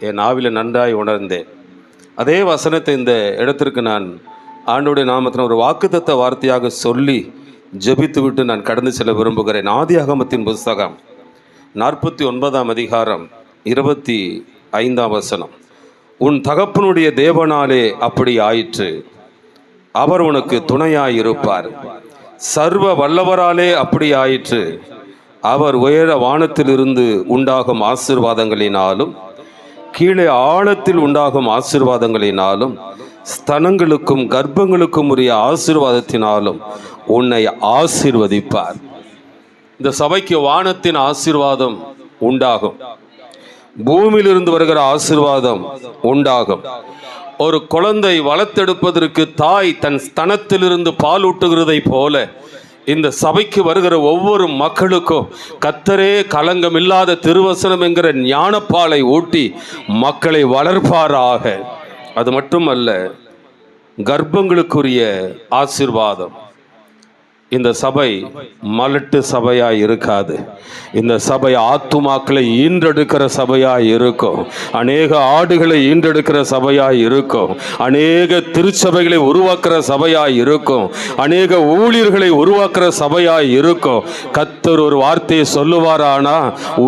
என் ஆவியில் நன்றாய் உணர்ந்தேன். அதே வசனத்தை இந்த இடத்திற்கு நான் ஆண்டவருடைய நாமத்தில் ஒரு வாக்குத்தத்த வார்த்தையாக சொல்லி ஜெபித்து விட்டு நான் கடந்து செல்ல விரும்புகிறேன். ஆதியாகமத்தின் புஸ்தகம் 49ஆம் அதிகாரம் 25ஆம் வசனம். உன் தகப்பனுடைய தேவனாலே அப்படி ஆயிற்று, அவர் உனக்கு துணையாயிருப்பார். சர்வ வல்லவராலே அப்படி ஆயிற்று, அவர் உயர வானத்திலிருந்து உண்டாகும் ஆசீர்வாதங்களினாலும் கீழே ஆழத்தில் உண்டாகும் ஆசீர்வாதங்களினாலும் ஸ்தனங்களுக்கும் கர்ப்பங்களுக்கும் உரிய ஆசீர்வாதத்தினாலும் உன்னை ஆசீர்வதிப்பார். இந்த சபைக்கு வானத்தின் ஆசீர்வாதம் உண்டாகும், பூமியிலிருந்து வருகிற ஆசீர்வாதம் உண்டாகும். ஒரு குழந்தை வளர்த்தெடுப்பதற்கு தாய் தன் ஸ்தனத்திலிருந்து பால் ஊட்டுகிறதை போல இந்த சபைக்கு வருகிற ஒவ்வொரு மக்களுக்கும் கர்த்தரே களங்கம் இல்லாத திருவசனம் என்கிற ஞானப்பாலை ஊட்டி மக்களை வளர்ப்பாராக. அது மட்டுமல்ல, கர்ப்பங்களுக்குரிய ஆசீர்வாதம். இந்த சபை மலட்டு சபையாய் இருக்காது. இந்த சபை ஆத்துமாக்களை ஈன்றெடுக்கிற சபையாய் இருக்கும். அநேக ஆடுகளை ஈன்றெடுக்கிற சபையாய் இருக்கும். அநேக திருச்சபைகளை உருவாக்குற சபையாய் இருக்கும். அநேக ஊழியர்களை உருவாக்குற சபையாய் இருக்கும். கர்த்தர் ஒரு வார்த்தையை சொல்லுவாரானா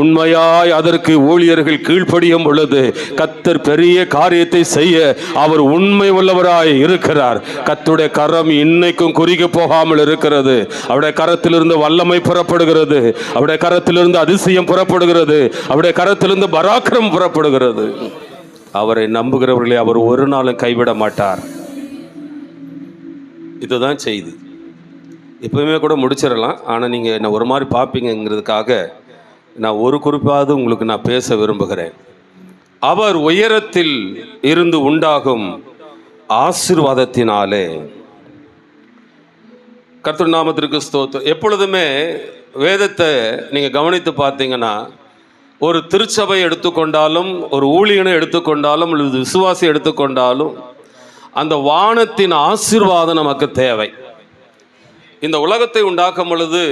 உண்மையாய் அதற்கு ஊழியர்கள் கீழ்ப்படியும் பொழுது கர்த்தர் பெரிய காரியத்தை செய்ய அவர் உண்மை உள்ளவராய் இருக்கிறார். கர்த்தருடைய கரம் இன்னைக்கும் குறுகி போகாமல் இருக்கிறது. அவருடைய கரத்திலிருந்து வல்லமை புறப்படுகிறது. அவருடைய கரத்திலிருந்து அதிசயம் புறப்படுகிறது. அவருடைய கரத்திலிருந்து பராக்கிரம் புறப்படுகிறது. அவரை நம்புகிறவர்களை அவர் ஒரு நாளும் கைவிட மாட்டார். இதுதான் செய்தி. இப்பவுமே கூட முடிச்சிடலாம், ஆனால் நீங்கள் என்ன ஒரு மாதிரி பார்ப்பீங்கிறதுக்காக நான் ஒரு குறிப்பாவது உங்களுக்கு நான் பேச விரும்புகிறேன். அவர் உயரத்தில் இருந்து உண்டாகும் ஆசீர்வாதத்தினாலே. கர்த்தர் நாமத்திற்கு ஸ்தோத்திரம். எப்பொழுதுமே வேதத்தை நீங்கள் கவனித்து பார்த்தீங்கன்னா, ஒரு திருச்சபை எடுத்துக்கொண்டாலும் ஒரு ஊழியனை எடுத்துக்கொண்டாலும் அல்லது விசுவாசி எடுத்துக்கொண்டாலும் அந்த வானத்தின் ஆசீர்வாதம் நமக்கு தேவை. இந்த உலகத்தை உண்டாக்கும் பொழுது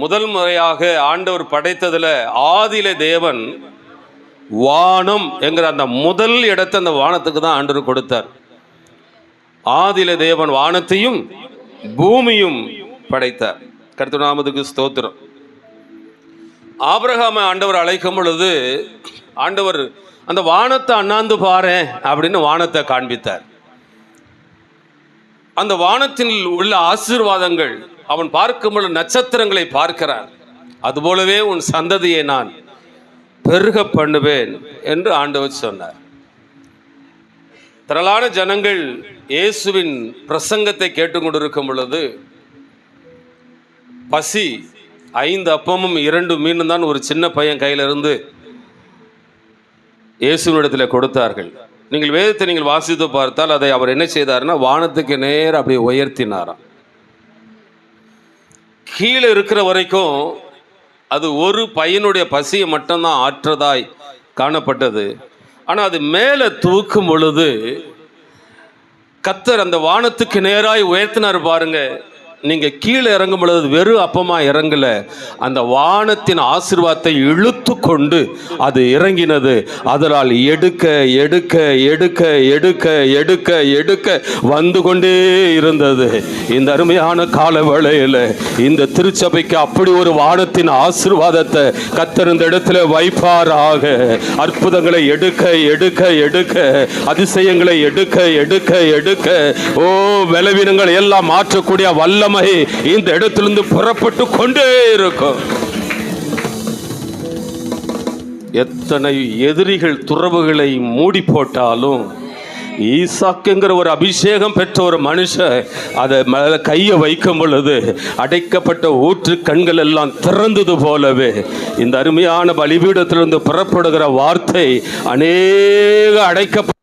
முதல் முறையாக ஆண்டவர் படைத்ததில் ஆதியிலே தேவன் வானம் என்கிற அந்த முதல் இடத்தை அந்த வானத்துக்கு தான் ஆண்டவர் கொடுத்தார். ஆதியிலே தேவன் வானத்தையும் பூமியும் படைத்தார். கர்த்தர் நாமத்துக்கு ஸ்தோத்திரம். ஆபிரகாமை ஆண்டவர் அழைக்கும் பொழுது ஆண்டவர் அந்த வானத்தை அண்ணாந்து பாரு அப்படின்னு வானத்தை காண்பித்தார். அந்த வானத்தில் உள்ள ஆசீர்வாதங்கள் அவன் பார்க்கும் பொழுது நட்சத்திரங்களை பார்க்கிறான். அதுபோலவே உன் சந்ததியை நான் பெருக பண்ணுவேன் என்று ஆண்டவர் சொன்னார். திரளான ஜனங்கள் இயேசுவின் பிரசங்கத்தை கேட்டுக்கொண்டிருக்கும் பொழுது பசி, 5 அப்பமும் 2 மீனும் தான் ஒரு சின்ன பையன் கையிலிருந்து இயேசுவினிடத்தில் கொடுத்தார்கள். நீங்கள் வேதத்தை நீங்கள் வாசித்து பார்த்தால் அதை அவர் என்ன செய்தார்னா வானத்துக்கு நேரம் அப்படியே உயர்த்தினாராம். கீழே இருக்கிற வரைக்கும் அது ஒரு பையனுடைய பசியை மட்டும்தான் ஆற்றதாய் காணப்பட்டது. ஆனால் அது மேலே தூக்கும் பொழுது கர்த்தர் அந்த வானத்துக்கு நேராய் உயர்த்தினார் பாருங்க. நீங்கள் கீழே இறங்கும் பொழுது வெறும் அப்பமாக இறங்கலை, அந்த வானத்தின் ஆசீர்வாதத்தை இழுத்து கொண்டு அது இறங்கினது. அதனால் எடுக்க எடுக்க எடுக்க எடுக்க எடுக்க எடுக்க வந்து கொண்டே இருந்தது. இந்த அருமையான கால வேளையில் இந்த திருச்சபைக்கு அப்படி ஒரு வானத்தின் ஆசீர்வாதத்தை கர்த்தர் இந்த இடத்துல வைப்பாராக. அற்புதங்களை எடுக்க எடுக்க எடுக்க, அதிசயங்களை எடுக்க எடுக்க எடுக்க, ஓ பலவீனங்களை எல்லாம் மாற்றக்கூடிய வல்ல இந்த இடத்திலிருந்து புறப்பட்டு கொண்டே இருக்கும். எத்தனை எதிரிகள் துறவுகளை மூடி போட்டாலும் ஈசாக்குங்கிற ஒரு அபிஷேகம் பெற்ற ஒரு மனுஷன் அதை மேல கையை வைக்கும் பொழுது அடைக்கப்பட்ட ஊற்று கண்கள் எல்லாம் திறந்தது போலவே இந்த அருமையான பலிபீடத்திலிருந்து புறப்படுகிற வார்த்தை அநேக அடைக்கப்பட்ட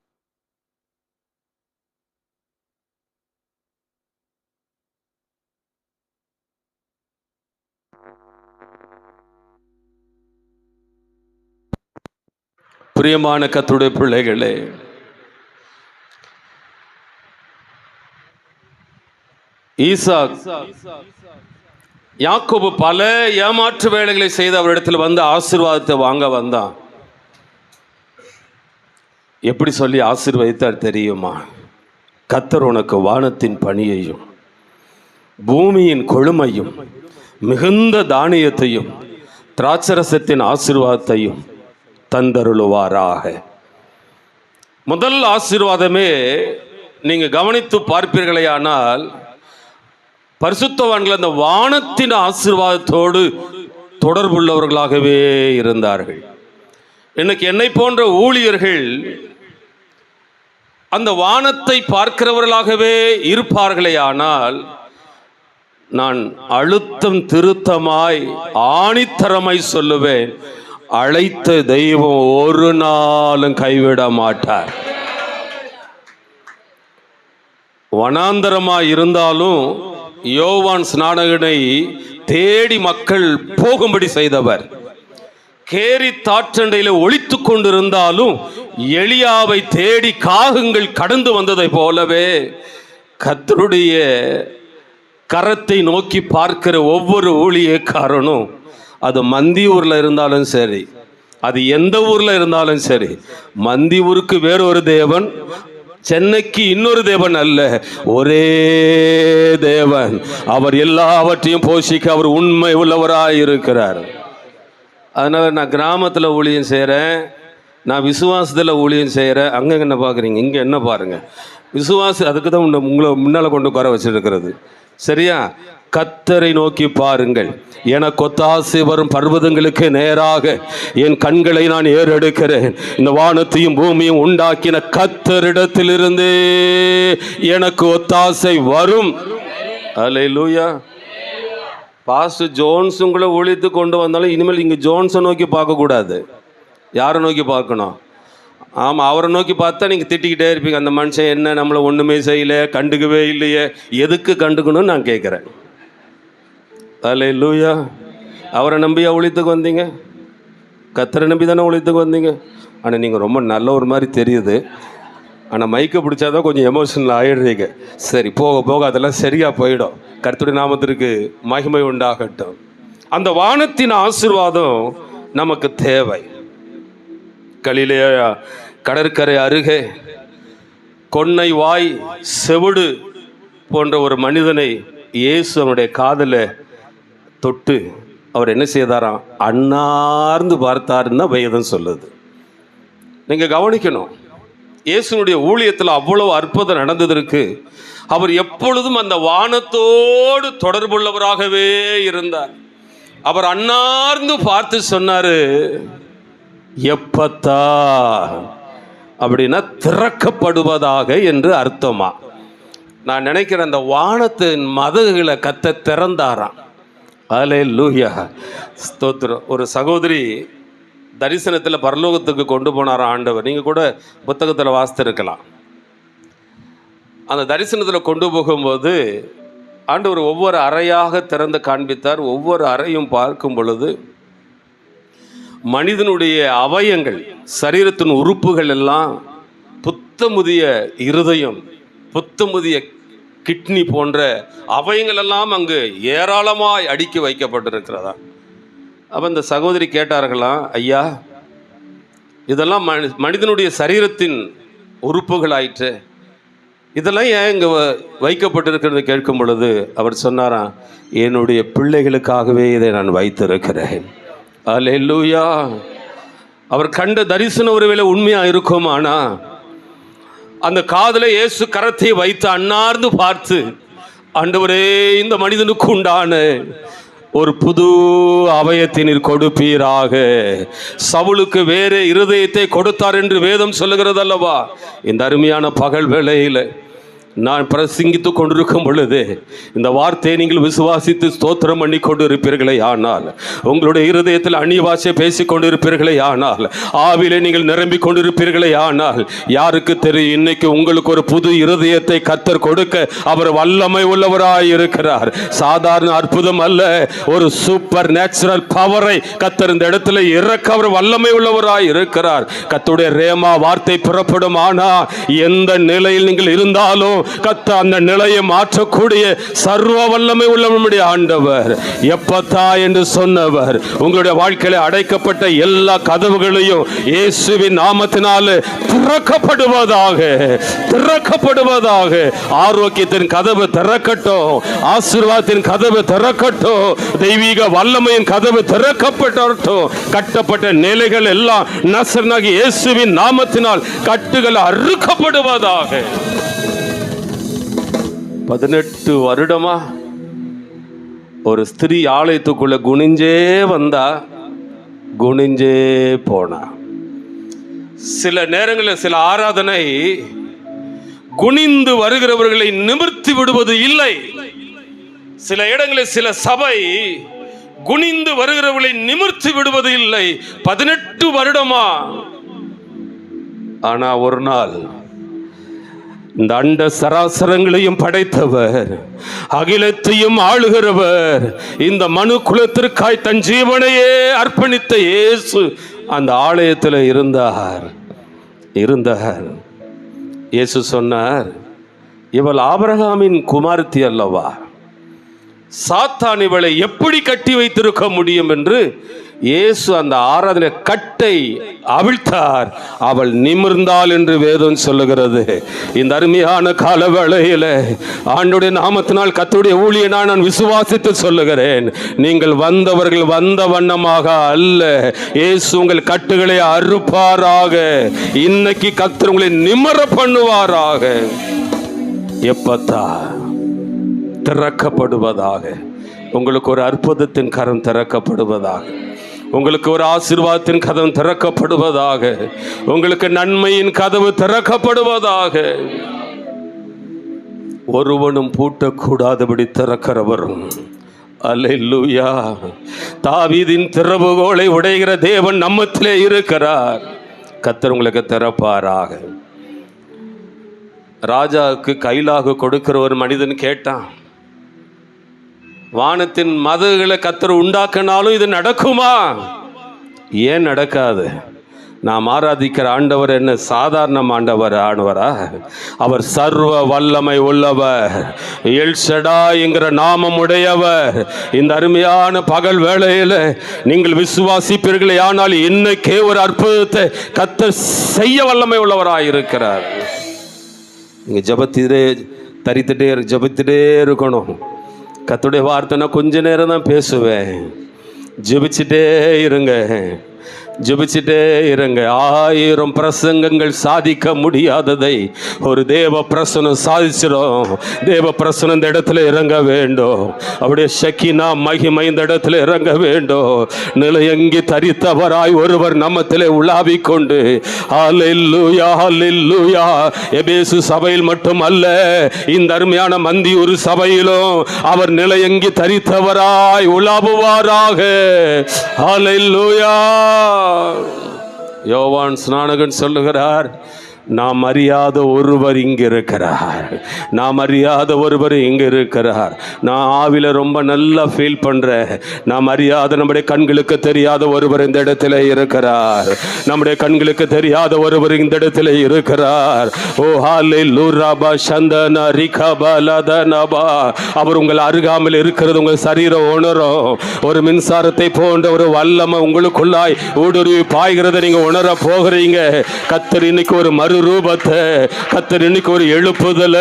பிரியமான கர்த்தருடைய பிள்ளைகளே, ஈசாக் யாக்கோபு பல ஏமாற்று வேலைகளை செய்து அவரிடத்தில் வந்து ஆசீர்வாதத்தை வாங்க வந்தான். எப்படி சொல்லி ஆசீர்வதித்தார் தெரியுமா? கர்த்தர் உனக்கு வானத்தின் பனியையும் பூமியின் கொழுமையும் மிகுந்த தானியத்தையும் திராட்சரசத்தின் ஆசீர்வாதத்தையும் தந்தருளுவாராக. முதல் ஆசீர்வாதமே நீங்கள் கவனித்து பார்ப்பீர்களேயானால், பரிசுத்தவான்கள் அந்த வானத்தின் ஆசீர்வாதத்தோடு தொடர்புள்ளவர்களாகவே இருந்தார்கள். இன்னைக்கு என்னை போன்ற ஊழியர்கள் அந்த வானத்தை பார்க்கிறவர்களாகவே இருப்பார்களேயானால், நான் அழுத்தம் திருத்தமாய் ஆணித்தரமாய் சொல்லுவேன், அழைத்த தெய்வம் ஒரு நாளும் கைவிட மாட்டார். வனாந்தரமாய் இருந்தாலும் யோவான் ஸ்நானகனை தேடி மக்கள் போகும்படி செய்தவர். கேரி தாற்றண்டையில ஒளித்து கொண்டிருந்தாலும் எலியாவை தேடி காகங்கள் கடந்து வந்ததை போலவே கர்த்தருடைய கரத்தை நோக்கி பார்க்கிற ஒவ்வொரு ஊழியக்காரனும், அது மந்தியூர்ல இருந்தாலும் சரி, அது எந்த ஊர்ல இருந்தாலும் சரி, மந்தியூருக்கு வேறொரு தேவன், சென்னைக்கு இன்னொரு தேவன் அல்ல, ஒரே தேவன். அவர் எல்லாவற்றையும் போஷிக்க அவர் உண்மை உள்ளவராய் இருக்கிறார். அதனால் நான் கிராமத்தில் ஊழியம் செய்கிறேன், நான் விசுவாசத்தில் ஊழியம் செய்கிறேன். அங்கே என்ன பார்க்குறீங்க, இங்கே என்ன பாருங்கள். விசுவாசம் அதுக்கு தான் உங்களை முன்னால் கொண்டு உட்கார வச்சுருக்கிறது. சரியா? கர்த்தரை நோக்கி பாருங்கள். எனக்கு ஒத்தாசை வரும் பர்வதங்களுக்கு நேராக என் கண்களை நான் ஏறெடுக்கிறேன். இந்த வானத்தையும் பூமியும் உண்டாக்கின கர்த்தரிடத்திலிருந்து எனக்கு ஒத்தாசை வரும். அல்லேலூயா. பாஸ்டர் ஜோன்ஸ் உங்களை ஒழித்து கொண்டு வந்தாலும் இனிமேல் இங்கே ஜோன்ஸை நோக்கி பார்க்கக்கூடாது. யாரை நோக்கி பார்க்கணும்? ஆமாம், அவரை நோக்கி பார்த்தா நீங்கள் திட்டிக்கிட்டே இருப்பீங்க, அந்த மனுஷன் என்ன நம்மளை ஒன்றுமே செய்யலை, கண்டுக்கவே இல்லையே. எதுக்கு கண்டுக்கணும்னு நான் கேட்குறேன். அல்லேலூயா. அவரை நம்பியா ஒழித்துக்கு வந்தீங்க? கர்த்தரை நம்பி தானே ஒழித்துக்கு வந்தீங்க. ஆனால் நீங்கள் ரொம்ப நல்ல ஒரு மாதிரி தெரியுது. ஆனால் மைக்கை பிடிச்சாதான் கொஞ்சம் எமோஷனல் ஆகிடுறீங்க. சரி, போக போக அதெல்லாம் சரியாக போயிடும். கர்த்தருடைய நாமத்திற்கு மகிமை உண்டாகட்டும். அந்த வானத்தின் ஆசீர்வாதம் நமக்கு தேவை. கலிலேயா கடற்கரை அருகே கொன்னை வாய் செவிடு போன்ற ஒரு மனிதனை இயேசு அவனுடைய காதில் தொட்டு அவர் என்ன செய்தாராம்? அன்னார்ந்து பார்த்தாருன்னு தான் வேதம் சொல்லுது. நீங்கள் கவனிக்கணும், இயேசுனுடைய ஊழியத்தில் அவ்வளவு அற்புதம் நடந்ததற்கு அவர் எப்பொழுதும் அந்த வானத்தோடு தொடர்புள்ளவராகவே இருந்தார். அவர் அன்னார்ந்து பார்த்து சொன்னாரு, எப்பத்தா அப்படின்னா திறக்கப்படுவதாக என்று அர்த்தமா. நான் நினைக்கிறேன் அந்த வானத்தின் மதகுகளை கத்த திறந்தாராம். அல்லேலூயா, ஸ்தோத்திரம். ஒரு சகோதரி தரிசனத்தில் பரலோகத்துக்கு கொண்டு போனாராம் ஆண்டவர். நீங்கள் கூட புத்தகத்தில் வாசித்திருக்கலாம். அந்த தரிசனத்தில் கொண்டு போகும்போது ஆண்டவர் ஒவ்வொரு அறையாக திறந்து காண்பித்தார். ஒவ்வொரு அறையும் பார்க்கும் பொழுது மனிதனுடைய அவயங்கள், சரீரத்தின் உறுப்புகள் எல்லாம் புத்தமுதிய இருதயம், புத்தமுதிய கிட்னி போன்ற அவயங்கள் எல்லாம் அங்கு ஏராளமாய் அடுக்கி வைக்கப்பட்டிருக்கிறதா. அப்போ இந்த சகோதரி கேட்டார்களாம், ஐயா இதெல்லாம் மனிதனுடைய சரீரத்தின் உறுப்புகள் ஆயிற்று, இதெல்லாம் ஏன் இங்கே வைக்கப்பட்டிருக்கிறது கேட்கும் பொழுது அவர் சொன்னாராம், என்னுடைய பிள்ளைகளுக்காகவே இதை நான் வைத்திருக்கிறேன். அல்லேலூயா. அவர் கண்ட தரிசனம் ஒருவேளை உண்மையாக இருக்குமானா அந்த காதில் இயேசு கரத்தை வைத்து அன்னார்ந்து பார்த்து, ஆண்டவரே இந்த மனிதனுக்கு உண்டான ஒரு புது அவயத்தை நீர் கொடுப்பீராக. சவுலுக்கு வேறு இருதயத்தை கொடுத்தார் என்று வேதம் சொல்லுகிறது அல்லவா. இந்த அருமையான பகல் வேளையில் நான் பிரசங்கித்து கொண்டிருக்கும் பொழுது இந்த வார்த்தையை நீங்கள் விசுவாசித்து ஸ்தோத்திரம் பண்ணி கொண்டு இருப்பீர்களே ஆனால், உங்களுடைய இருதயத்தில் அந்நிய பாஷை பேசிக் கொண்டிருப்பீர்களே ஆனால், ஆவிலே நீங்கள் நிரம்பி கொண்டிருப்பீர்களே ஆனால், யாருக்கு தெரியும் இன்னைக்கு உங்களுக்கு ஒரு புது இருதயத்தை கர்த்தர் கொடுக்க அவர் வல்லமை உள்ளவராய் இருக்கிறார். சாதாரண அற்புதம் அல்ல, ஒரு சூப்பர் நேச்சுரல் பவரை கர்த்தர் இந்த இடத்துல இறக்க அவர் வல்லமை உள்ளவராய் இருக்கிறார். கர்த்தருடைய ரேமா வார்த்தை புறப்படும். ஆனா எந்த நிலையில் நீங்கள் இருந்தாலும் கத்த அந்த நிலையை மாற்றக்கூடிய சர்வ வல்லமை உள்ள நம்முடைய ஆண்டவர். எப்பத்தா என்று சொன்னவர் உங்களுடைய வாழ்க்கையில அடைக்கப்பட்ட எல்லா கதவுகளையும் இயேசுவின் நாமத்தினால திறக்கப்படுவதாக, திறக்கப்படுவதாக. ஆரோக்கியத்தின் கதவு திறக்கட்டும், ஆசீர்வாதத்தின் கதவு திறக்கட்டும், தெய்வீக வல்லமையின் கதவு திறக்கப்பட்டட்டும். கட்டப்பட்ட நிலைகள் எல்லாம் நசரேயனாகிய இயேசுவின் நாமத்தினால் கட்டுகள் அறுக்கப்படுவதாக. 18 வருடமா ஒரு ஸ்திரீ ஆலயத்துக்குள்ள குனிஞ்சே வந்தா, குனிஞ்சே போனா. சில நேரங்களில் சில ஆராதனை குனிந்து வருகிறவர்களை நிமிர்த்தி விடுவது இல்லை. சில இடங்களில் சில சபை குனிந்து வருகிறவர்களை நிமிர்த்தி விடுவது இல்லை. 18 வருடமா. ஆனா ஒரு நாள் இந்த அண்ட சராசரங்களையும் படைத்தவர், அகிலத்தையும் ஆளுகிறவர், இந்த மனு குலத்திற்காய் தன் ஜீவனையே அர்ப்பணித்த இயேசு அந்த ஆலயத்தில் இருந்தார். இயேசு சொன்னார், இவள் ஆபிரகாமின் குமாரத்தி அல்லவா, சாத்தான் இவளை எப்படி கட்டி வைத்திருக்க முடியும் என்று இயேசு அந்த ஆராதனை கட்டை அவிழ்த்தார். அவள் நிமிர்ந்தாள் என்று வேதம் சொல்லுகிறது. இந்த அருமையான கால வேளையில் ஆண்டவருடைய நாமத்தினால் கர்த்தருடைய ஊழியனை நான் விசுவாசித்து சொல்லுகிறேன், நீங்கள் வந்தவர்கள் வந்த வண்ணமாக அல்ல, இயேசு உங்கள் கட்டுகளை அறுப்பாராக. இன்னைக்கு கர்த்தர் உங்களை நிமிர பண்ணுவாராக. எப்பத்தா திறக்கப்படுவதாக. உங்களுக்கு ஒரு அற்புதத்தின் கரம் திறக்கப்படுவதாக. உங்களுக்கு ஒரு ஆசீர்வாதத்தின் கதவு திறக்கப்படுவதாக. உங்களுக்கு நன்மையின் கதவு திறக்கப்படுவதாக. ஒருவனும் பூட்டக்கூடாதபடி திறக்கிறவரும், அல்லேலூயா, தாவீதின் திறவுகோலை உடைகிற தேவன் நம்மத்திலே இருக்கிறார். கர்த்தர் உங்களுக்கு திறப்பாராக. ராஜாவுக்கு கைலாக கொடுக்கிற ஒரு மனிதன் கேட்டான், வானத்தின் மதகுகளை கர்த்தர் உண்டாக்கினாலும் இது நடக்குமா? ஏன் நடக்காது? நாம் ஆராதிக்கிற ஆண்டவர் என்ன சாதாரண ஆண்டவரா? அவர் சர்வ வல்லமை உள்ளவர், எல் ஷடாய் என்கிற நாமம் உடையவர். இந்த அருமையான பகல் வேளையில் நீங்கள் விசுவாசிப்பீர்களே ஆனால் இன்னைக்கே ஒரு அற்புதத்தை கர்த்தர் செய்ய வல்லமை உள்ளவராயிருக்கிறார். நீங்கள் ஜெபித்துட்டே இருக்கணும். கர்த்தருடைய வார்த்தைனா கொஞ்ச நேரம் தான் பேசுவேன். ஜெபிச்சுட்டே இருங்க. 1000 பிரசங்கங்கள் சாதிக்க முடியாததை ஒரு தேவ பிரசனம் சாதிச்சிடும். தேவ பிரசனம் இந்த இடத்துல இறங்க வேண்டும். அப்படியே ஷக்கினா மகிமை இந்த இடத்துல இறங்க வேண்டும். நிலையங்கி தரித்தவராய் ஒருவர் நம்மத்திலே உலாவிக் கொண்டு, ஹல்லேலூயா ஹல்லேலூயா, எபேசு சபையில் மட்டுமல்ல, இந்த அருமையான மந்தியூர் சபையிலும் அவர் நிலையங்கி தரித்தவராய் உலாவுவாராக. ஹல்லேலூயா. யோவான் ஸ்நானகன் சொல்லுகிறார், நாம் அறியாத ஒருவர் இங்கே இருக்கிறார். நாம் அறியாத ஒருவர் இங்கே இருக்கிறார். நான் ஆவில ரொம்ப நல்லா ஃபீல் பண்ணுறேன். நாம் அறியாத, நம்முடைய கண்களுக்கு தெரியாத ஒருவர் இந்த இடத்துல இருக்கிறார். நம்முடைய கண்களுக்கு தெரியாத ஒருவர் இந்த இடத்துல இருக்கிறார். ஓ ஹல்லேலூயா சந்தன ரிகபலதனபா. அவர் உங்கள் அருகாமல் இருக்கிறது உங்கள் சரீரம் உணரும். ஒரு மின்சாரத்தை போன்ற ஒரு வல்லமை உங்களுக்குள்ளாய் ஊடுருவி பாய்கிறத நீங்க உணர போகிறீங்க. கர்த்தர் இன்னைக்கு ஒரு ரூபத்தை, கர்த்தர் இன்னைக்கு ஒரு எழுப்புதல,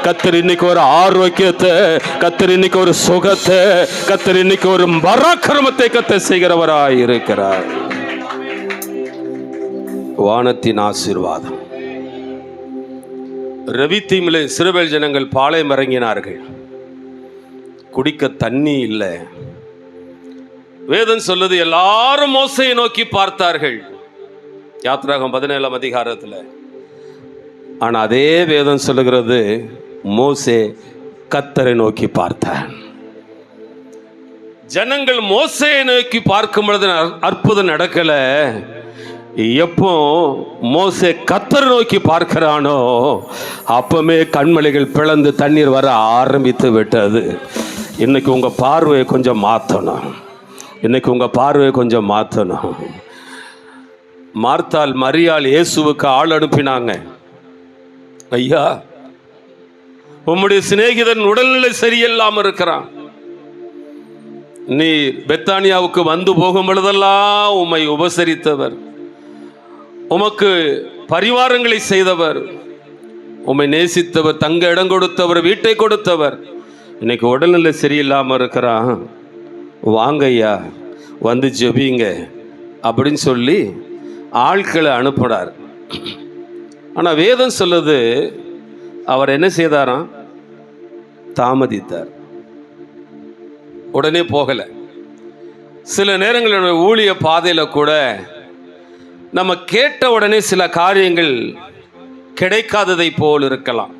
கர்த்தர் இன்னைக்கு ஒரு ஆரோக்கியத்தை, கர்த்தர் இன்னைக்கு ஒரு சுகத்தை, கர்த்தர் இன்னைக்கு ஒரு பராக்கிரமத்தை கர்த்தர் செய்கிறவராய் இருக்கிறார். வானத்தின் ஆசீர்வாதம். ரவித்தீமிலே இஸ்ரவேல் ஜனங்கள் பாளையம் இறங்கினார்கள். குடிக்க தண்ணி இல்லை. வேதம் சொல்லுது, எல்லாரும் மோசையை நோக்கி பார்த்தார்கள். யாத்திராகம் 17ஆம் அதிகாரத்தில். ஆனால் அதே வேதம் சொல்லுகிறது, மோசே கர்த்தரை நோக்கி பார்த்தான். ஜனங்கள் மோசையை நோக்கி பார்க்கும் பொழுது அற்புதம் நடக்கல. எப்போ மோசே கர்த்தரை நோக்கி பார்க்கிறானோ அப்பமே கண்மலைகள் பிளந்து தண்ணீர் வர ஆரம்பித்து விட்டது. இன்னைக்கு உங்க பார்வையை கொஞ்சம் மாற்றணும். இன்னைக்கு உங்க பார்வையை கொஞ்சம் மாற்றணும். மார்த்தாள் மரியாள் இயேசுவுக்கு ஆள் அனுப்பினாங்க. ஐயா, உம்முடைய சிநேகிதன் உடல்நிலை சரியில்லாமல் இருக்கிறான். நீர் பெத்தானியாவுக்கு வந்து போகும் பொழுதெல்லாம் உம்மை உபசரித்தவர், உமக்கு பரிவாரங்களை செய்தவர், உம்மை நேசித்தவர், தங்க இடம் கொடுத்தவர், வீட்டை கொடுத்தவர். இன்னைக்கு உடல்நிலை சரியில்லாமல் இருக்கிறான், வாங்க ஐயா வந்து ஜெபிங்க அப்படின்னு சொல்லி ஆட்களை அனுப்புனார். ஆனால் வேதம் சொல்லுது, அவர் என்ன செய்தாராம்? தாமதித்தார், உடனே போகலை. சில நேரங்களில் ஊழிய பாதையில் கூட நம்ம கேட்ட உடனே சில காரியங்கள் கிடைக்காததை போல் இருக்கலாம்.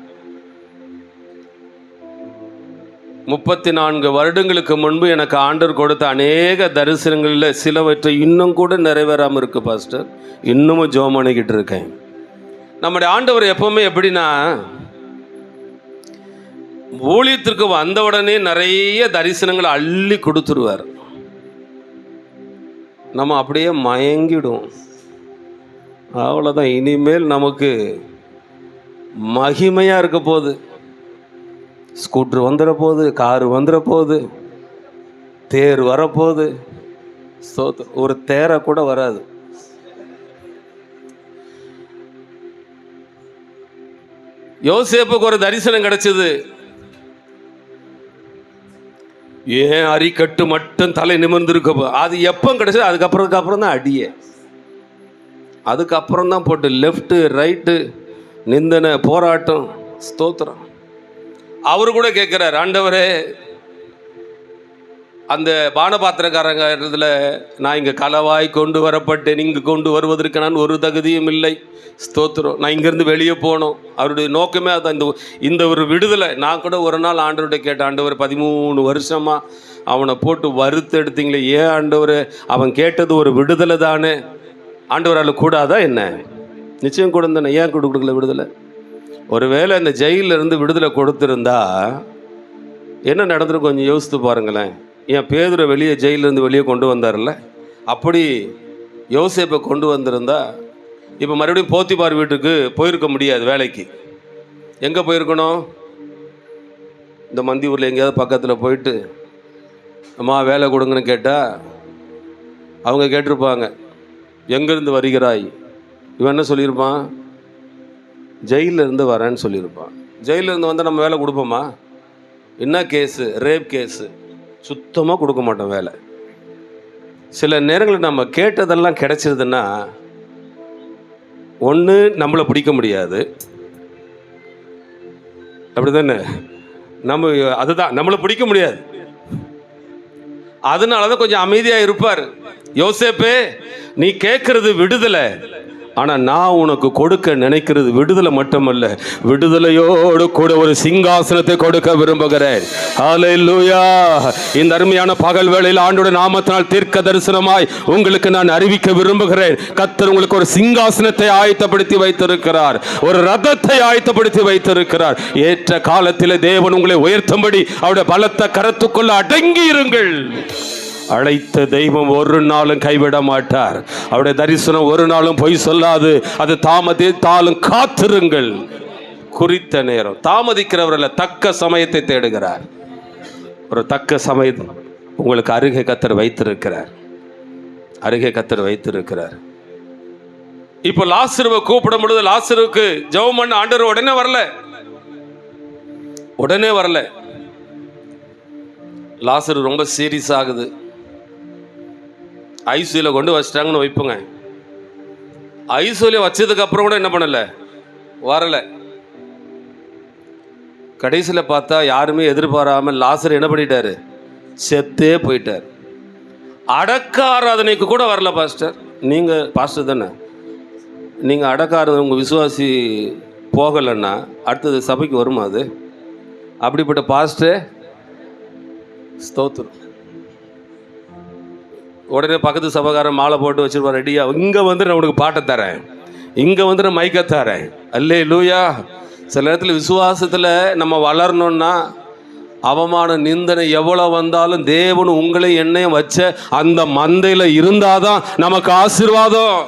34 வருடங்களுக்கு முன்பு எனக்கு ஆண்டவர் கொடுத்த அநேக தரிசனங்களில் சிலவற்றை இன்னும் கூட நிறைவேறாமல் இருக்கு பாஸ்டர். இன்னமும் ஜெபம் பண்ணிக்கிட்டு இருக்கேன். நம்முடைய ஆண்டவர் எப்பவுமே எப்படின்னா, ஊழியத்திற்கு வந்த உடனே நிறைய தரிசனங்களை அள்ளி கொடுத்துருவார். நம்ம அப்படியே மயங்கிடும். அவ்வளோதான், இனிமேல் நமக்கு மகிமையாக இருக்க போகுது. ஸ்கூட்ரு வந்துட போகுது, காரு வந்துட போகுது, தேர் வரப்போகுது. ஒரு தேரை கூட வராது. யோசேப்புக்கு ஒரு தரிசனம் கிடைச்சது. ஏன் அரிக்கட்டு மட்டும் தலை நிமிர்ந்திருக்க, அது எப்போ கிடைச்சது? அதுக்கப்புறம் தான் அடியே, அதுக்கப்புறம் தான் போட்டு லெஃப்ட்டு ரைட்டு நிந்தனை போராட்டம். ஸ்தோத்திரம். அவரு கூட கேட்குறார், ஆண்டவரே அந்த பானபாத்திரக்காரங்க இடத்துல நான் இங்கே களவாய் கொண்டு வரப்பட்டேன், இங்கு கொண்டு வருவதற்கு நான் ஒரு தகுதியும் இல்லை. ஸ்தோத்திரம். நான் இங்கேருந்து வெளியே போகணும். அவருடைய நோக்கமே அதான், இந்த ஒரு விடுதலை. நான் கூட ஒரு நாள் ஆண்டவர்கிட்ட கேட்டேன், ஆண்டவர் 13 வருஷமாக அவனை போட்டு வறுத்து எடுத்தீங்களே, ஏன் ஆண்டவர்? அவன் கேட்டது ஒரு விடுதலை தானே, ஆண்டவரால் கூடாதா என்ன? நிச்சயம் கூட தானே, ஏன் கொடுக்கல விடுதலை? ஒருவேளை இந்த ஜெயிலில் இருந்து விடுதலை கொடுத்துருந்தா என்ன நடந்திருக்கும் கொஞ்சம் யோசித்து பாருங்களேன். ஏன் பேதுரை வெளியே ஜெயிலிருந்து வெளியே கொண்டு வந்தார்ல, அப்படி யோசேப்பை கொண்டு வந்திருந்தா இப்போ மறுபடியும் போத்திபார் வீட்டுக்கு போயிருக்க முடியாது. வேலைக்கு எங்கே போயிருக்கணும்? இந்த மந்தி ஊரில் எங்கேயாவது பக்கத்தில் போயிட்டு அம்மா வேலை கொடுங்கன்னு கேட்டால் அவங்க கேட்டிருப்பாங்க, எங்கேருந்து வருகிறாய்? இவன் என்ன சொல்லியிருப்பான்? ஜெயிலிருந்து வரேன்னு சொல்லியிருப்பான். ஜெயிலிருந்து வந்தால் நம்ம வேலை கொடுப்போமா? என்ன கேஸு? Rape case. சுத்தமாக கொடுக்க மாட்டோம் வேலை. சில நேரங்களில் நம்ம கேட்டதெல்லாம் கிடைச்சிருதுன்னா, ஒன்று நம்மளை பிடிக்க முடியாது, அப்படி தானே? அதுதான் நம்மளை பிடிக்க முடியாது. அதனால தான் கொஞ்சம் அமைதியாக இருப்பார். யோசேப்பே, நீ கேட்கறது விடுதலை, ஆனால் நான் உனக்கு கொடுக்க நினைக்கிறது விடுதலை மட்டுமல்ல, விடுதலையோடு கூட ஒரு சிங்காசனத்தை கொடுக்க விரும்புகிறேன். ஹல்லேலூயா. இந்த அருமையான பகல் வேளையில் ஆண்டோட நாமத்தினால் தீர்க்க தரிசனமாய் உங்களுக்கு நான் அறிவிக்க விரும்புகிறேன். கர்த்தர் உங்களுக்கு ஒரு சிங்காசனத்தை ஆயத்தப்படுத்தி வைத்திருக்கிறார், ஒரு ரதத்தை ஆயத்தப்படுத்தி வைத்திருக்கிறார். ஏற்ற காலத்தில் தேவன் உங்களை உயர்த்தும்படி அவருடைய பலத்த கரத்துக்குள்ள அடங்கி இருங்கள். அழைத்த தெய்வம் ஒரு நாளும் கைவிட மாட்டார். அவருடைய தரிசனம் ஒரு நாளும் பொய் சொல்லாது. அது தாமதித்தாலும் காத்திருங்கள். குறித்த நேரம். தாமதிக்கிறவர்கள் தக்க சமயத்தை தேடுகிறார். ஒரு தக்க சமயம் உங்களுக்கு அருகே கர்த்தர் வைத்திருக்கிறார். அருகே கர்த்தர் வைத்திருக்கிறார். இப்போ லாசருவை கூப்பிடும் பொழுது லாசருக்கு ஜெபம் பண்ண ஆண்டவர் உடனே வரல. லாசரு ரொம்ப சீரியஸ் ஆகுது. ஐசியூல கொண்டு வச்சிட்டாங்கன்னு வைப்புங்க. ஐசியூல வச்சதுக்கு அப்புறம் கூட என்ன பண்ணல, வரல. கடைசியில் பார்த்தா யாருமே எதிர்பாராமல் லாசர் என்ன பண்ணிட்டாரு, செத்தே போயிட்டார். அடக்க ஆராதனைக்கு கூட வரல பாஸ்டர். நீங்கள் பாஸ்டர் தானே, நீங்கள் அடக்க ஆராதனை உங்கள் விசுவாசி போகலைன்னா அடுத்தது சபைக்கு வருமா? அது அப்படிப்பட்ட பாஸ்டர். ஸ்தோத்திரம். உடனே பக்கத்து சபைக்காரன் மாலை போட்டு வச்சிருப்பார் ரெடியா, இங்கே வந்து நான் உனக்கு பாட்டை தரேன், இங்கே வந்து நான் மைக்க தரேன். அல்லேலூயா. சில நேரத்தில் விசுவாசத்தில் நம்ம வளரணும்னா அவமான நிந்தனை எவ்வளோ வந்தாலும் தேவன் உங்களை என்னையும் வச்ச அந்த மந்தையில் இருந்தாதான் நமக்கு ஆசீர்வாதம்.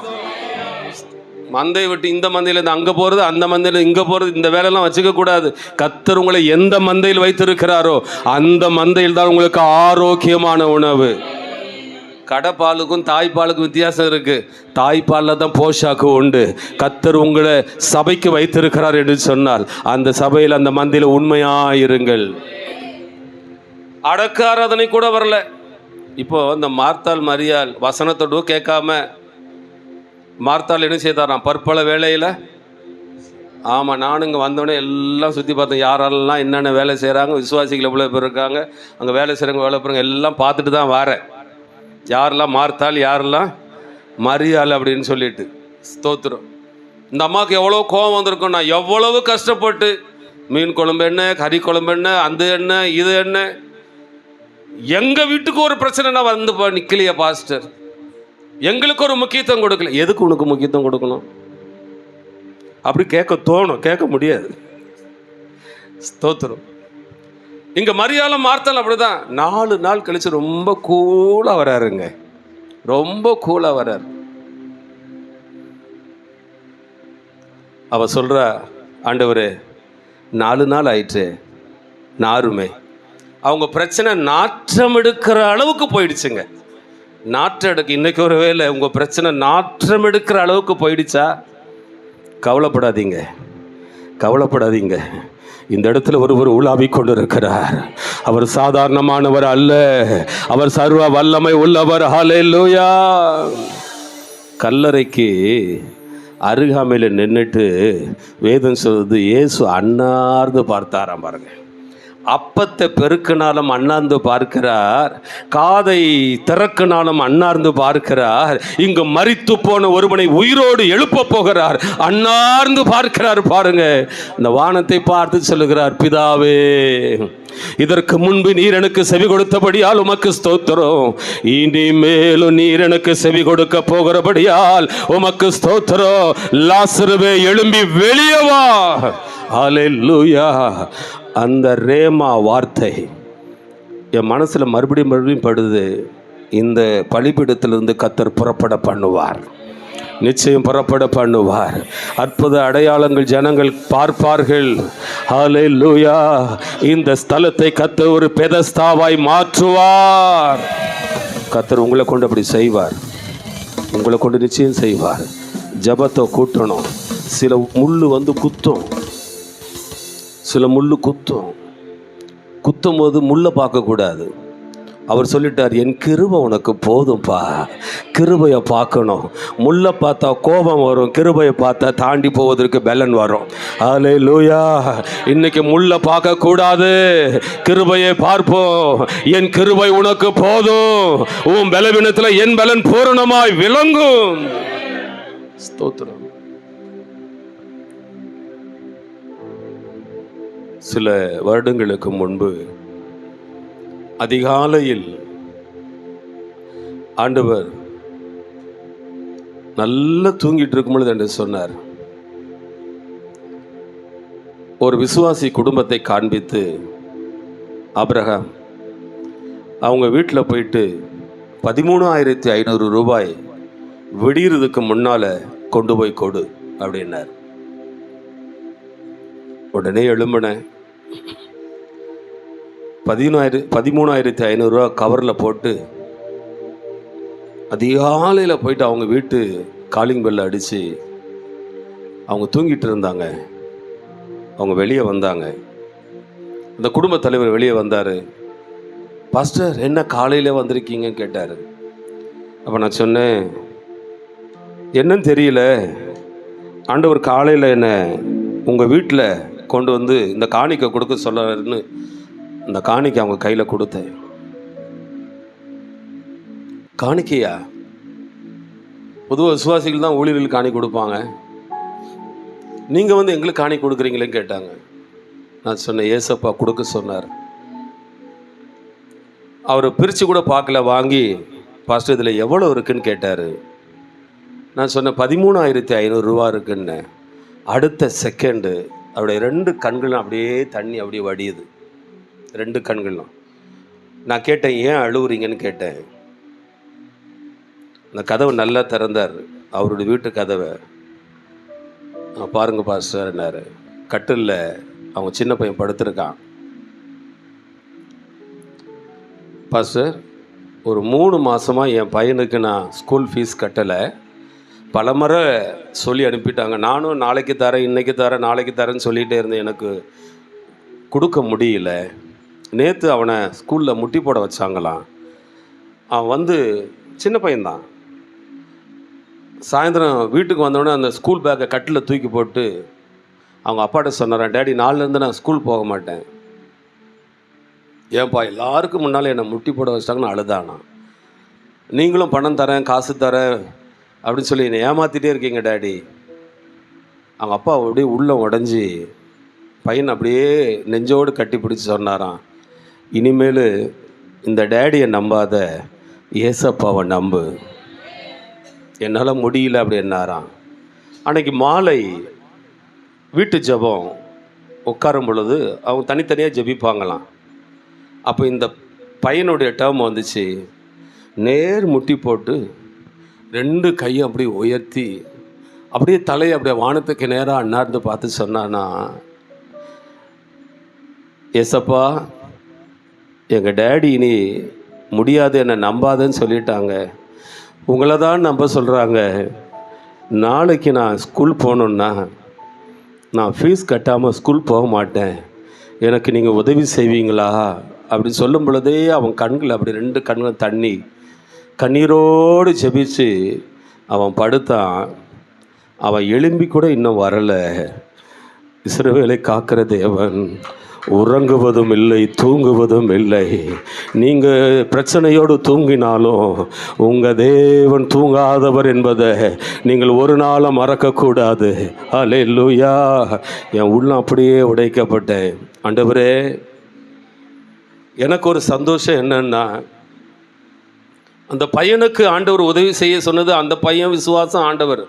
மந்தையை விட்டு இந்த மந்தையிலேருந்து அங்கே போகிறது, அந்த மந்தையில் இங்கே போகிறது, இந்த வேலையெல்லாம் வச்சுக்க கூடாது. கர்த்தர் உங்களை எந்த மந்தையில் வைத்திருக்கிறாரோ அந்த மந்தையில் தான் உங்களுக்கு ஆரோக்கியமான உணவு. கடைப்பாலுக்கும் தாய்ப்பாலுக்கும் வித்தியாசம் இருக்குது. தாய்ப்பாலில் தான் போஷாக்கு உண்டு. கர்த்தர் உங்களை சபைக்கு வைத்திருக்கிறார் என்று சொன்னால் அந்த சபையில் அந்த மந்தையில் உண்மையாக இருங்கள். அடக்க ஆராதனை கூட வரல. இப்போ இந்த மார்த்தாள் மரியாள் வசனத்தோடு கேட்காம மார்த்தாள் என்ன செய்தாராம்? பற்பல வேலையில். ஆமாம், நானும் இங்கே வந்தோடனே எல்லாம் சுற்றி பார்த்தேன். யாரெல்லாம் என்னென்ன வேலை செய்கிறாங்க, விசுவாசிகள் எவ்வளோ பேர் இருக்காங்க, அங்கே வேலை செய்கிறவங்க எவ்வளோ பேருங்க, எல்லாம் பார்த்துட்டு தான் வரேன். யாரெல்லாம் மார்த்தாள், யாரெல்லாம் மரியாள் அப்படின்னு சொல்லிட்டு. ஸ்தோத்திரம். இந்த அம்மாவுக்கு எவ்வளோ கோபம் வந்திருக்கும். நான் எவ்வளவு கஷ்டப்பட்டு மீன் குழம்பு என்ன, கறி குழம்பு என்ன, அந்த என்ன, இது என்ன, எங்கள் வீட்டுக்கு ஒரு பிரச்சனைனா வந்து நிற்கலையா பாஸ்டர், எங்களுக்கு ஒரு முக்கியத்துவம் கொடுக்கல. எதுக்கு உனக்கு முக்கியத்துவம் கொடுக்கணும்? அப்படி கேட்க தோணும், கேட்க முடியாது. ஸ்தோத்திரம். இங்கே மரியாளும் மார்த்தாள் அப்படிதான். 4 நாள் கழிச்சு ரொம்ப கூலாக வராருங்க, ரொம்ப கூலாக வராரு. அவ சொல்கிறா, ஆண்டவரே 4 நாள் ஆயிற்று, நாருமே. அவங்க பிரச்சனை நாற்றம் எடுக்கிற அளவுக்கு போயிடுச்சுங்க. நாற்றம் எடுக்க இன்னைக்கு ஒரு வேளை உங்கள் பிரச்சனை நாற்றம் எடுக்கிற அளவுக்கு போயிடுச்சா, கவலைப்படாதீங்க, கவலைப்படாதீங்க. இந்த இடத்துல ஒருவர் உலாவிக் கொண்டு இருக்கிறார். அவர் சாதாரணமானவர் அல்ல, அவர் சர்வ வல்லமை உள்ளவர். ஹல்லேலூயா. கல்லறைக்கு அருகாமையில் நின்றுட்டு வேதம் சொல்லுது, இயேசு அண்ணார்ந்து பார்த்தாராம். பாருங்க, அப்பத்தை பெருக்கினாலும் அண்ணார்ந்து பார்க்கிறார், காதை திறக்கினாலும் அண்ணார்ந்து பார்க்கிறார். இங்கு மரித்து போன ஒருவனை உயிரோடு எழுப்ப போகிறார், அண்ணார்ந்து பார்க்கிறார். பாருங்க, இந்த வானத்தை பார்த்து சொல்லுகிறார், பிதாவே, இதற்கு முன்பு நீர் எனக்கு செவி கொடுத்தபடியால் உமக்கு ஸ்தோத்திரம், இனிமேலும் நீர் எனக்கு செவி கொடுக்க போகிறபடியால் உமக்கு ஸ்தோத்திரம். லாசருவே, எழும்பி வெளியே வா. ஹல்லேலூயா. அந்த ரேமா வார்த்தை என் மனசில் மறுபடியும் படுது. இந்த பலிபீடத்திலிருந்து கர்த்தர் புறப்பட பண்ணுவார், நிச்சயம் புறப்பட பண்ணுவார். அற்புத அடையாளங்கள் ஜனங்கள் பார்ப்பார்கள். ஹல்லேலூயா. இந்த ஸ்தலத்தை கர்த்தர் ஒரு பெதஸ்தாவாய் மாற்றுவார். கர்த்தர் உங்களை கொண்டு அப்படி செய்வார், உங்களை கொண்டு நிச்சயம் செய்வார். ஜபத்தை கூட்டணும். சில முள்ளு வந்து குத்தும், சில முள்ளு குத்தும். குத்தும் போது முள்ளை பார்க்கக்கூடாது. அவர் சொல்லிட்டார், என் கிருபை உனக்கு போதும்பா. கிருபையை பார்க்கணும். முள்ளை பார்த்தா கோபம் வரும், கிருபையை பார்த்தா தாண்டி போவதற்கு பலன் வரும். ஹல்லேலூயா. இன்னைக்கு முள்ளை பார்க்கக்கூடாது, கிருபையை பார்ப்போம். என் கிருபை உனக்கு போதும், உன் பலவீனத்தில் என் பலன் பூரணமாய் விளங்கும். ஸ்தோத்திரம். சில வருடங்களுக்கு முன்பு அதிகாலையில் ஆண்டவர் நல்லா தூங்கிட்டு இருக்கும் பொழுது என்று சொன்னார். ஒரு விசுவாசி குடும்பத்தை காண்பித்து, ஆபிரகாம் அவங்க வீட்டில் போயிட்டு 13,500 ரூபாய் விடியறதுக்கு முன்னால் கொண்டு போய் கொடு அப்படின்னார். உடனே எழும்பினேன். 13,500 ரூபா கவரில் போட்டு அதிகாலையில் போயிட்டு அவங்க வீட்டு காலிங் பெல்ல அடித்து, அவங்க தூங்கிட்டு இருந்தாங்க, அவங்க வெளியே வந்தாங்க. அந்த குடும்ப தலைவர் வெளியே வந்தார். பாஸ்டர், என்ன காலையில் வந்திருக்கீங்கன்னு கேட்டார். அப்போ நான் சொன்னேன், என்னன்னு தெரியல, ஆண்டவர் காலையில் என்ன உங்கள் வீட்டில் கொண்டு வந்து இந்த காணிக்கை கொடுக்க சொல்லுன்னு இந்த காணிக்கை அவங்க கையில் கொடுத்தேன். காணிக்கையா? பொதுவாக விசுவாசிகள் தான் ஊழியர்கள் காணி கொடுப்பாங்க, நீங்கள் வந்து எங்களுக்கு காணி கொடுக்குறீங்களேன்னு கேட்டாங்க. நான் சொன்னேன், ஏசப்பா கொடுக்க சொன்னார். அவர் பிரித்து கூட பார்க்கல, வாங்கி பாஸ்டர் இதில் எவ்வளோ இருக்குன்னு கேட்டார். நான் சொன்னேன் 13,500 ரூபா இருக்குன்னு. அடுத்த செகண்டு அவருடைய 2 கண்களும் அப்படியே தண்ணி அப்படியே வடியுது, 2 கண்களும். நான் கேட்டேன், ஏன் அழுவுறீங்கன்னு கேட்டேன். அந்த கதவை நல்லா திறந்தார், அவருடைய வீட்டு கதவை. பாருங்க பாஸ்டர்னாரு. கட்டிலில் அவங்க சின்ன பையன் படுத்திருக்கான். பாஸ்டர், ஒரு 3 மாதமாக என் பையனுக்கு நான் ஸ்கூல் ஃபீஸ் கட்டலை. பலமுறை சொல்லி அனுப்பிட்டாங்க. நானும் நாளைக்கு தரேன், இன்றைக்கி தரேன், நாளைக்கு தரேன்னு சொல்லிகிட்டே இருந்தேன். எனக்கு கொடுக்க முடியல. நேற்று அவனை ஸ்கூலில் முட்டி போட வச்சாங்களாம். அவன் வந்து சின்ன பையன்தான். சாயந்தரம் வீட்டுக்கு வந்தோடனே அந்த ஸ்கூல் பேக்கை கட்டில் தூக்கி போட்டு அவங்க அப்பாட்ட சொன்னாரான், டேடி நாளிலேருந்து நான் ஸ்கூல் போக மாட்டேன். ஏன்பா எல்லாருக்கும் முன்னால் என்னை முட்டி போட வச்சிட்டாங்கன்னு அழுதானா. நீங்களும் பணம் தரேன், காசு தரேன் அப்படின்னு சொல்லி என்னை ஏமாற்றிட்டே இருக்கீங்க டேடி. அவங்க அப்பா அப்படியே உள்ளே உடஞ்சி பையன் அப்படியே நெஞ்சோடு கட்டி பிடிச்சி சொன்னாராம், இனிமேல் இந்த டேடியை நம்பாத, ஏசப்பாவை நம்பு, என்னால் முடியல அப்படி என்னாராம். அன்றைக்கி மாலை வீட்டு ஜெபம் உட்காரும் பொழுது அவங்க தனித்தனியாக ஜெபிப்பாங்களாம். அப்போ இந்த பையனுடைய டேர்ம் வந்துச்சு. நேர் முட்டி போட்டு 2 கையை அப்படியே உயர்த்தி அப்படியே தலையை அப்படியே வானத்துக்கு நேராக அண்ணார்ந்து பார்த்து சொன்னானா, ஏசப்பா எங்கள் டேடி இனி முடியாது, என்னை நம்பாதன்னு சொல்லிட்டாங்க. உங்களை தான் நம்ப சொல்கிறாங்க. நாளைக்கு நான் ஸ்கூல் போகணுன்னா நான் ஃபீஸ் கட்டாமல் ஸ்கூல் போக மாட்டேன். எனக்கு நீங்கள் உதவி செய்வீங்களா அப்படின்னு சொல்லும் பொழுதே அவன் கண்கள் அப்படி 2 கண்கள் தண்ணி கண்ணீரோடு ஜெபிச்சு அவன் படுத்தான். அவன் எழும்பி கூட இன்னும் வரலை. இஸ்ரவேலை காக்கிற தேவன் உறங்குவதும் இல்லை, தூங்குவதும் இல்லை. நீங்கள் பிரச்சனையோடு தூங்கினாலும் உங்கள் தேவன் தூங்காதவர் என்பதை நீங்கள் ஒரு நாளும் மறக்கக்கூடாது. அல்லேலூயா. என் உள்ளம் அப்படியே உடைக்கப்பட்டேன். ஆண்டவரே, எனக்கு ஒரு சந்தோஷம் என்னன்னா, அந்த பையனுக்கு ஆண்டவர் உதவி செய்ய சொன்னது, அந்த பையன் விசுவாசம் ஆண்டவர்.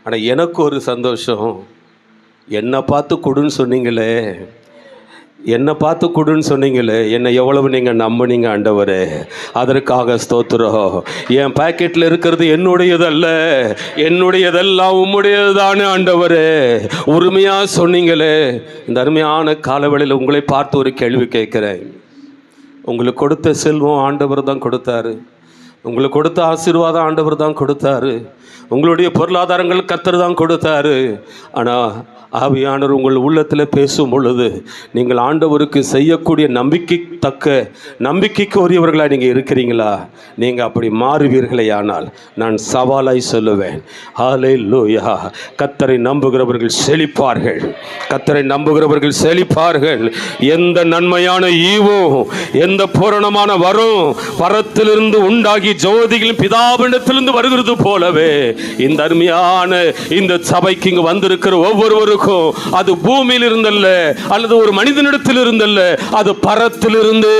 ஆனால் எனக்கு ஒரு சந்தோஷம், என்னை பார்த்து கொடுன்னு சொன்னீங்களே, என்னை பார்த்து கொடுன்னு சொன்னீங்களே, என்னை எவ்வளவு நீங்கள் நம்பினீங்க ஆண்டவரே, அதற்காக ஸ்தோத்திரம். என் பாக்கெட்டில் இருக்கிறது என்னுடையதல்ல, என்னுடையதெல்லாம் உம்முடையது தானே ஆண்டவரே, உரிமையாக சொன்னீங்களே. இந்த அருமையான காலவெளியில் உங்களை பார்த்து ஒரு கேள்வி கேட்குறேன். உங்களுக்கு கொடுத்த செல்வம் ஆண்டவர் தான் கொடுத்தாரு, உங்களுக்கு கொடுத்த ஆசீர்வாதம் ஆண்டவர் தான் கொடுத்தாரு, உங்களுடைய பொருளாதாரங்கள் கர்த்தர் தான் கொடுத்தாரு. ஆனால் ஆவியானவர் உங்கள் உள்ளத்தில் பேசும் பொழுது நீங்கள் ஆண்டவருக்கு செய்யக்கூடிய நம்பிக்கைக்கு உரியவர்களாக நீங்கள் இருக்கிறீங்களா? நீங்கள் அப்படி மாறுவீர்களே ஆனால் நான் சவாலாய் சொல்லுவேன், ஹல்லேலூயா. கர்த்தரை நம்புகிறவர்கள் செழிப்பார்கள், கர்த்தரை நம்புகிறவர்கள் செழிப்பார்கள். எந்த நன்மையான ஈவும் எந்த பூரணமான வரும் பரத்திலிருந்து உண்டாகி ஜோதிகளின் பிதாவிடத்திலிருந்து வருகிறது போலவே இந்த அருமையான இந்த சபைக்கு இங்கு வந்திருக்கிற ஒவ்வொருவருக்கும் அது பூமியில் இருந்தல்ல, அல்லது ஒரு மனிதனிடத்தில் இருந்தல்ல, அது பரத்திலிருந்து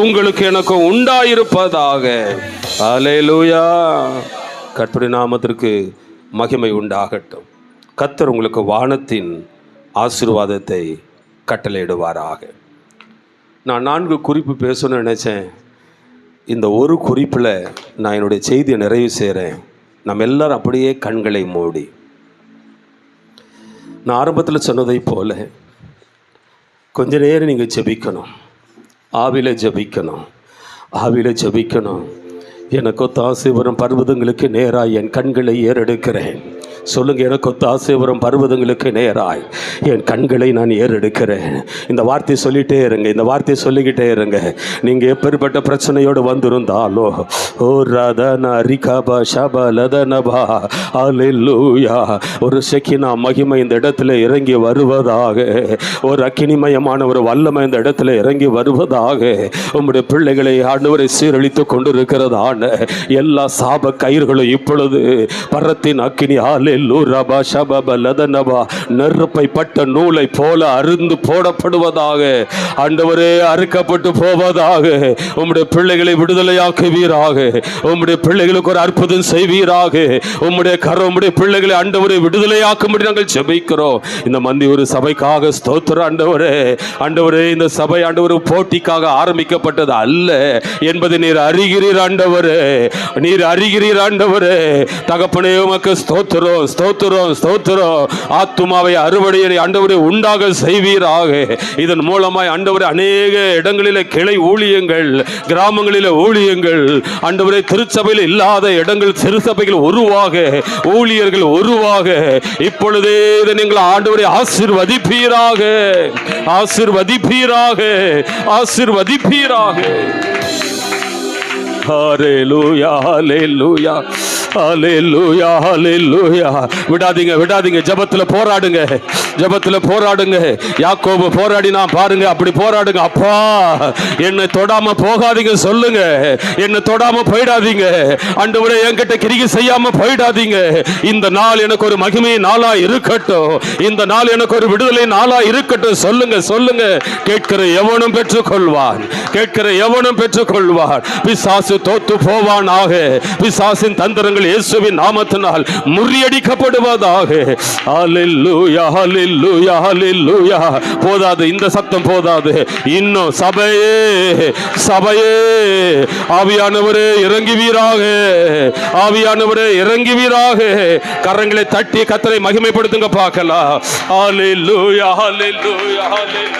உங்களுக்கு எனக்கு உண்டாயிருப்பதாக. அல்லேலூயா. கர்த்தருடைய நாமத்திற்கு மகிமை உண்டாகட்டும். கர்த்தர் உங்களுக்கு வானத்தின் ஆசீர்வாதத்தை கட்டளையிடுவாராக. நான் 4 குறிப்பு பேசணும்னு நினைச்சேன். இந்த ஒரு குறிப்பில் நான் என்னுடைய செய்தியை நிறைவு செய்கிறேன். நம்ம எல்லாரும் அப்படியே கண்களை மூடி, நான் ஆரம்பத்தில் சொன்னதை போல கொஞ்ச நேரம் நீங்கள் ஜெபிக்கணும், ஆவியில் ஜெபிக்கணும், ஆவியில் ஜெபிக்கணும். எனக்கு ஒத்தாசை வரும் பர்வதங்களுக்கு நேராய் என் கண்களை ஏறெடுக்கிறேன். சொல்லுங்க, எனக்கு ஒத்தாசை வரும் பர்வதங்களுக்கு நேராய் என் கண்களை நான் ஏறெடுக்கிறேன். இந்த வார்த்தை சொல்லிகிட்டே இருங்க, இந்த வார்த்தையை சொல்லிக்கிட்டே இருங்க. நீங்கள் எப்பேற்பட்ட பிரச்சனையோடு வந்திருந்தாலோ, ஓ ரதன ரிகபா ஷபா லதனபா அல்லேலூயா, ஒரு செக்கினா மகிமை இந்த இடத்துல இறங்கி வருவதாக, ஒரு அக்கினிமயமான ஒரு வல்லமை இந்த இடத்துல இறங்கி வருவதாக. உம்முடைய பிள்ளைகளை ஆண்டவரை சீரழித்து கொண்டிருக்கிறதான எல்லா சாப கயிறுகளும் இப்பொழுது பரத்தின் அக்கினி நெருப்பை பட்ட நூலை போல அருந்து போடப்படுவதாக. ஆண்டவரே, அறுக்கப்பட்டு போவதாக. உம்முடைய பிள்ளைகளை விடுதலையாக்குவீராக. உம்முடைய பிள்ளைகளுக்கு ஒரு அற்புதம் செய்வீராக. உம்முடைய கரம் உம்முடைய பிள்ளைகளை ஆண்டவரை விடுதலையாக்கும்படி நாங்கள் ஜெபிக்கிறோம். இந்த மந்தி ஒரு சபைக்காக ஸ்தோத்திரம் ஆண்டவரே. ஆண்டவரே, இந்த சபை ஆண்டவர் போட்டிக்காக ஆரம்பிக்கப்பட்டது அல்ல என்பதை நீர் அறிகிறீர் ஆண்டவரே, நீர் அறிகிறீர் ஆண்டவரே. தகப்பனே, உமக்கு ஸ்தோத்திரம். ஸ்தோத்திரம் ஸ்தோத்திரம் ஸ்தோத்திரம். ஆத்துமாவை அறுவடையை ஆண்டவரே உண்டாக செய்வீராக. இதன் மூலமாய் ஆண்டவரே அநேக இடங்களிலே கிளை ஊழியங்கள், கிராமங்களிலே ஊழியங்கள், ஆண்டவரே திருச்சபையில் இல்லாத இடங்கள் திருச்சபைகள் உருவாக, ஊழியர்கள் உருவாக இப்பொழுதே இதை நீங்கள் ஆண்டவரே ஆசீர்வதிப்பீராக, ஆசீர்வதிப்பீராக, ஆசீர்வதிப்பீராக. ஹல்லேலூயா ஹல்லேலூயா ஹல்லேலூயா ஹல்லேலூயா. விடாதீங்க விடாதீங்க, ஜெபத்துல போராடுங்க, ஜெபத்துல போராடுங்க. யாக்கோபு போராடினா பாருங்க, அப்படி போராடுங்க. அப்பா என்னை தொடாம போகாதீங்க சொல்லுங்க, என்னை தொடாம போயிடாதீங்க ஆண்டவரே, என்கிட்ட கிரியை செய்யாம போயிடாதீங்க. இந்த நாள் எனக்கு ஒரு மகிமை நாளா இருக்கட்டும், இந்த நாள் எனக்கு ஒரு விடுதலை நாளா இருக்கட்டும் சொல்லுங்க சொல்லுங்க. கேட்கிற எவனும் பெற்றுக்கொள்வான், கேட்கிற எவனும் பெற்றுக்கொள்வான். பிசாசு தோத்து போவானாக, பிசாசின் தந்திரங்கள் இயேசுவின் நாமத்தினால் முறியடிக்கப்படுவதாக. ஹல்லேலூயா ஹல்லேலூயா ஹல்லேலூயா. போதாது, இந்த சத்தம் போதாது, இன்னும் சபையே சபையே ஆவியானவரே இறங்குவீராக, ஆவியானவரே இறங்குவீராக. கரங்களை தட்டி கர்த்தரை மகிமைப்படுத்துங்க பார்க்கலாம். ஹல்லேலூயா ஹல்லேலூயா ஹல்லேலூயா.